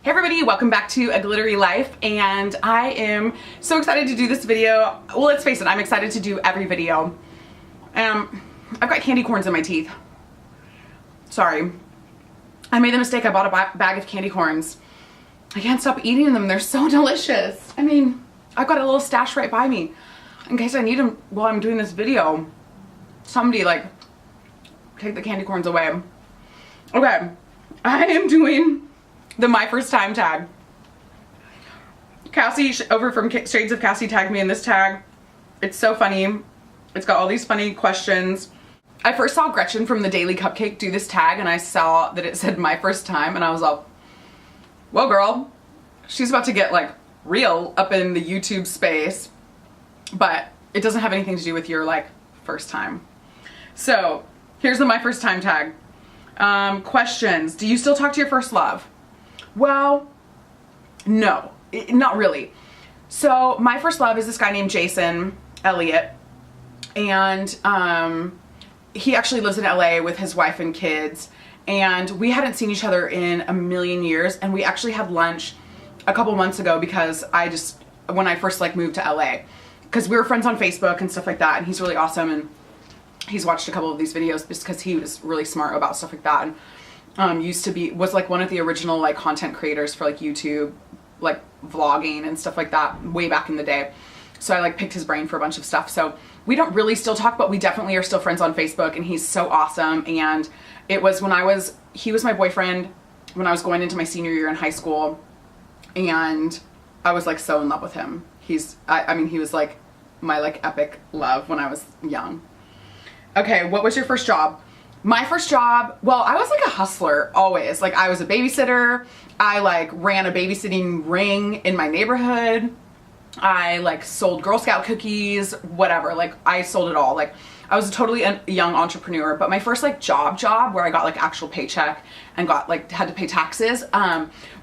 Hey everybody, welcome back to A Glittery Life, and I am so excited to do this video. Well, let's face it, I'm excited to do every video. I've got candy corns in my teeth. Sorry. I made the mistake, I bought a bag of candy corns. I can't stop eating them, they're so delicious. I mean, I've got a little stash right by me in case I need them while I'm doing this video. Somebody like, take the candy corns away. Okay, I am doing the my first time tag. Cassie over from Shades of Cassie tagged me in this tag. It's so funny. It's got all these funny questions. I first saw Gretchen from the Daily Cupcake do this tag and I saw that it said my first time and I was like, whoa girl, she's about to get like real up in the YouTube space, but it doesn't have anything to do with your like first time. So here's the my first time tag. Questions. Do you still talk to your first love? Well, no, not really. So my first love is this guy named Jason Elliott, and he actually lives in LA with his wife and kids, and we hadn't seen each other in a million years, and we actually had lunch a couple months ago because when I first like moved to LA, because we were friends on Facebook and stuff like that, and he's really awesome, and he's watched a couple of these videos just because he was really smart about stuff like that, and was like one of the original like content creators for like YouTube, like vlogging and stuff like that way back in the day. So I like picked his brain for a bunch of stuff. So we don't really still talk, but we definitely are still friends on Facebook, and he's so awesome. And it was when he was my boyfriend when I was going into my senior year in high school, and I was like so in love with him. I mean, he was like my like epic love when I was young. Okay, what was your first job? My first job, well, I was like a hustler always. Like I was a babysitter. I like ran a babysitting ring in my neighborhood. I like sold Girl Scout cookies, whatever. Like I sold it all. Like I was a totally young entrepreneur, but my first like job where I got like actual paycheck and got like had to pay taxes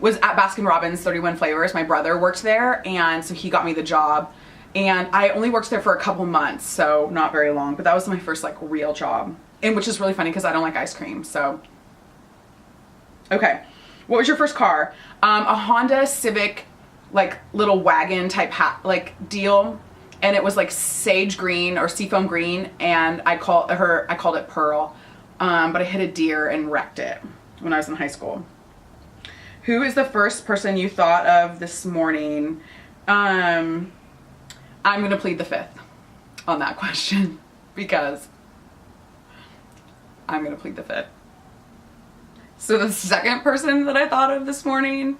was at Baskin Robbins 31 Flavors. My brother worked there, and so he got me the job. And I only worked there for a couple months, so not very long, but that was my first like real job. And which is really funny because I don't like ice cream, so. Okay, what was your first car? A Honda Civic, like little wagon type like deal. And it was like sage green or seafoam green, and I called it Pearl. But I hit a deer and wrecked it when I was in high school. Who is the first person you thought of this morning? I'm gonna plead the fifth on that question because I'm gonna plead the fifth. So the second person that I thought of this morning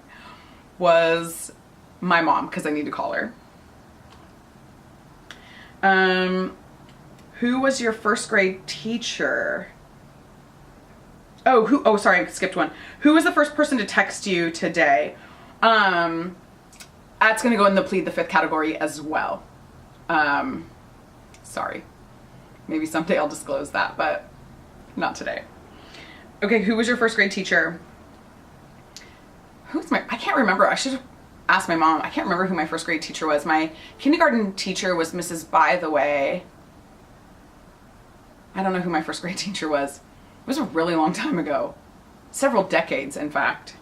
was my mom, because I need to call her. Who was your first grade teacher? Oh, sorry, I skipped one. Who was the first person to text you today? That's gonna go in the plead the fifth category as well. Sorry. Maybe someday I'll disclose that, but not today. Okay, who was your first grade teacher? I can't remember. I should have asked my mom. I can't remember who my first grade teacher was. My kindergarten teacher was Mrs. By the Way. I don't know who my first grade teacher was. It was a really long time ago. Several decades, in fact.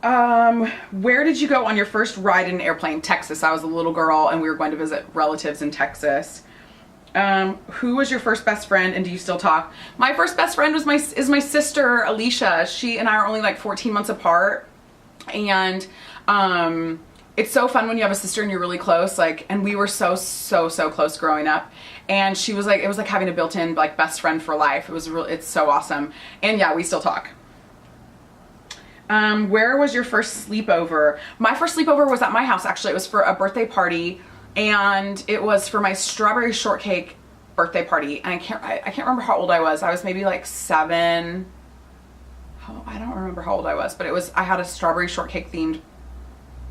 Where did you go on your first ride in an airplane? Texas. I was a little girl and we were going to visit relatives in Texas. Who was your first best friend, and do you still talk? My first best friend is my sister, Alicia. She and I are only like 14 months apart. And, it's so fun when you have a sister and you're really close, like, and we were so close growing up. And she was like, it was like having a built-in like best friend for life. It's so awesome. And yeah, we still talk. Where was your first sleepover? My first sleepover was at my house, actually. It was for a birthday party, and it was for my strawberry shortcake birthday party. And I can't remember how old I was. I was maybe like 7. I don't remember how old I was, but I had a strawberry shortcake themed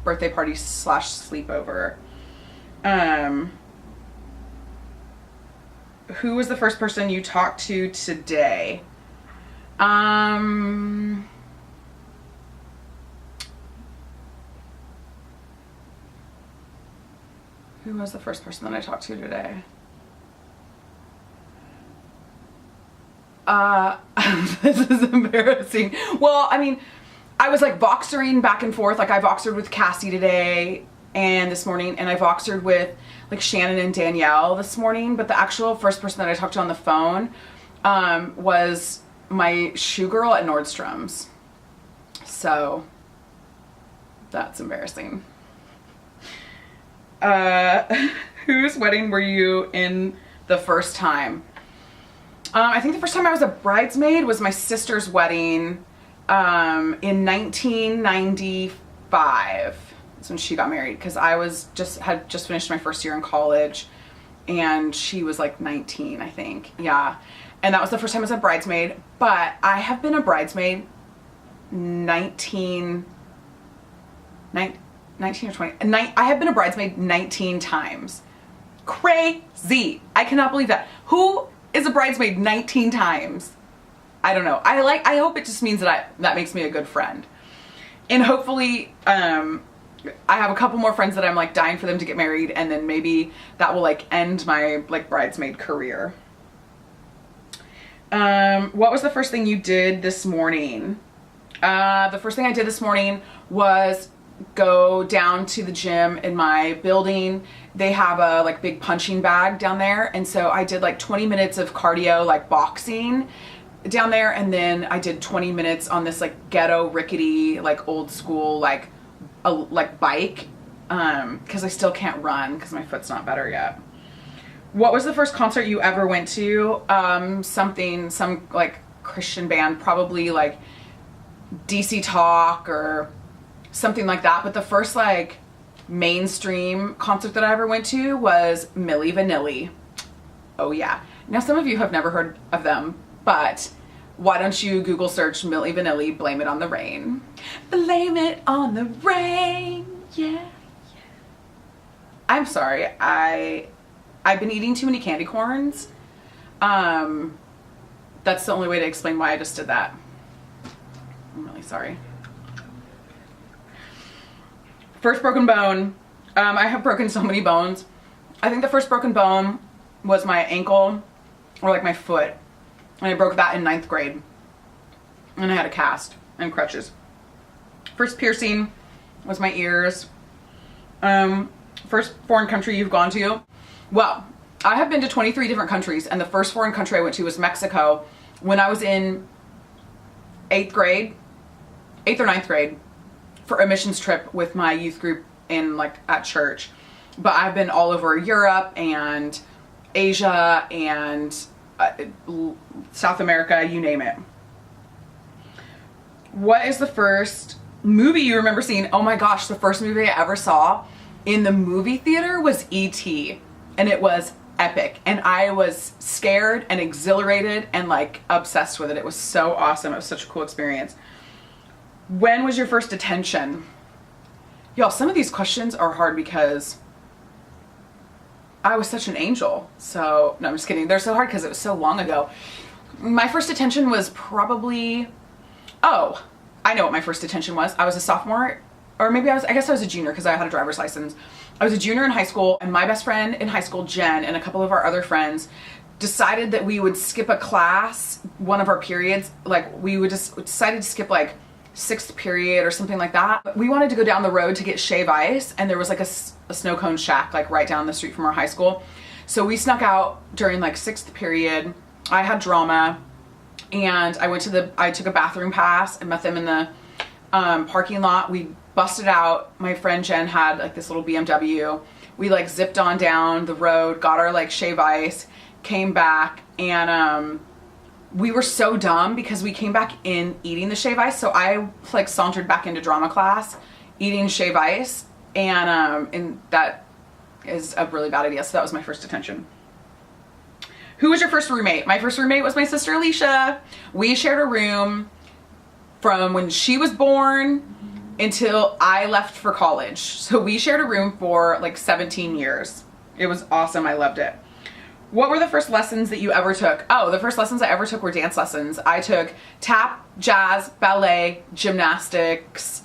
birthday party / sleepover. Who was the first person you talked to today? Who was the first person that I talked to today? This is embarrassing. Well, I mean, I was like voxering back and forth. Like I voxered with Cassie today and this morning, and I voxered with like Shannon and Danielle this morning, but the actual first person that I talked to on the phone was my shoe girl at Nordstrom's. So that's embarrassing. Whose wedding were you in the first time? I think the first time I was a bridesmaid was my sister's wedding in 1995. That's when she got married, because I had just finished my first year in college and she was like 19, I think. Yeah. And that was the first time I was a bridesmaid, but I have been a bridesmaid 19 or 20. I have been a bridesmaid 19 times. Crazy. I cannot believe that. Who is a bridesmaid 19 times? I don't know. I hope it just means that makes me a good friend. And hopefully, I have a couple more friends that I'm like dying for them to get married, and then maybe that will like end my like bridesmaid career. What was the first thing you did this morning? The first thing I did this morning was go down to the gym in my building. They have a like big punching bag down there, and so I did like 20 minutes of cardio, like boxing down there, and then I did 20 minutes on this like ghetto rickety like old school like bike, because I still can't run because my foot's not better yet. What was the first concert you ever went to? Some like Christian band, probably like DC Talk or something like that. But the first like mainstream concert that I ever went to was Milli Vanilli. Oh yeah. Now some of you have never heard of them, but why don't you Google search Milli Vanilli, Blame It on the Rain. Blame it on the rain, yeah. I'm sorry, I've been eating too many candy corns. That's the only way to explain why I just did that. I'm really sorry. First broken bone. I have broken so many bones. I think the first broken bone was my ankle or like my foot. And I broke that in 9th grade. And I had a cast and crutches. First piercing was my ears. First foreign country you've gone to? Well, I have been to 23 different countries, and the first foreign country I went to was Mexico when I was in 8th or 9th grade for a missions trip with my youth group in like at church. But I've been all over Europe and Asia and South America, you name it. What is the first movie you remember seeing? Oh my gosh, the first movie I ever saw in the movie theater was E.T. and it was epic, and I was scared and exhilarated and like obsessed with it. It was so awesome. It was such a cool experience. When was your first detention? Y'all, some of these questions are hard because I was such an angel. So, no, I'm just kidding. They're so hard because it was so long ago. My first detention was probably, oh, I know what my first detention was. I was a sophomore, or maybe I guess I was a junior because I had a driver's license. I was a junior in high school, and my best friend in high school, Jen, and a couple of our other friends decided that we would skip a class, one of our periods. Like we decided to skip like 6th period or something like that. But we wanted to go down the road to get shave ice, and there was like a snow cone shack like right down the street from our high school. So we snuck out during like 6th period. I had drama, and I took a bathroom pass and met them in the parking lot. We busted out. My friend Jen had like this little BMW. We like zipped on down the road, got our like shave ice, came back, and we were so dumb because we came back in eating the shave ice. So I like sauntered back into drama class eating shave ice, and that is a really bad idea. So that was my first detention. Who was your first roommate? My first roommate was my sister Alicia. We shared a room from when she was born until I left for college. So we shared a room for like 17 years. It was awesome. I loved it. What were the first lessons that you ever took? Oh, the first lessons I ever took were dance lessons. I took tap, jazz, ballet, gymnastics.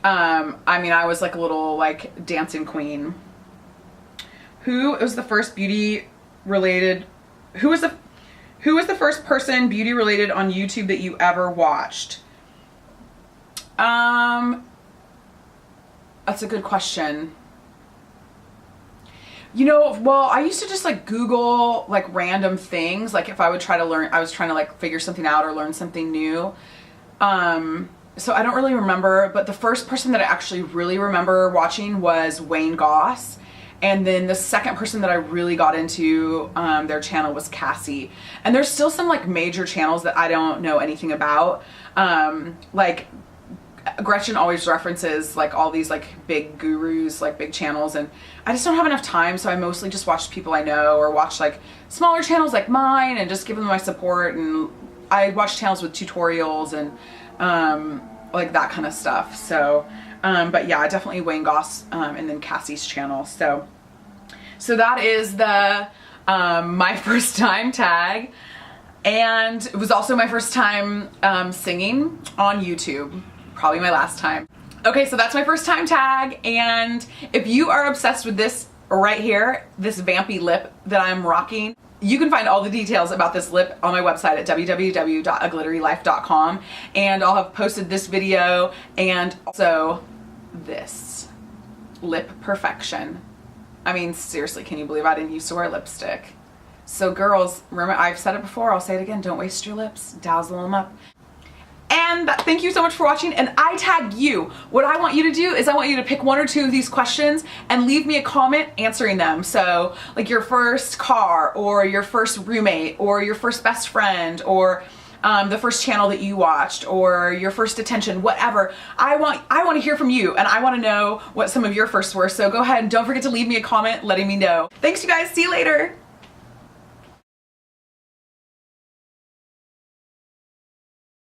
I was like a little like dancing queen. Who was the first first person beauty related on YouTube that you ever watched? That's a good question. You know, well, I used to just like Google like random things. Like if I would try to learn, I was trying to like figure something out or learn something new. So I don't really remember, but the first person that I actually really remember watching was Wayne Goss. And then the second person that I really got into their channel was Cassie. And there's still some like major channels that I don't know anything about. Like Gretchen always references like all these like big gurus, like big channels, and I just don't have enough time, so I mostly just watch people I know or watch like smaller channels like mine and just give them my support. And I watch channels with tutorials and like that kind of stuff. So but yeah, definitely Wayne Goss and then Cassie's channel. So that is the my first time tag, and it was also my first time singing on YouTube. Probably my last time. Okay, so that's my first time tag, and if you are obsessed with this right here, this vampy lip that I'm rocking, you can find all the details about this lip on my website at www.aglitterylife.com, and I'll have posted this video and also this lip perfection. I mean, seriously, can you believe I didn't used to wear lipstick? So girls, remember, I've said it before, I'll say it again, don't waste your lips, dazzle them up. And thank you so much for watching, and I tag you. What I want you to do is I want you to pick one or two of these questions and leave me a comment answering them. So like your first car, or your first roommate, or your first best friend, or the first channel that you watched, or your first attention, whatever. I want to hear from you, and I want to know what some of your firsts were. So go ahead and don't forget to leave me a comment letting me know. Thanks you guys, see you later.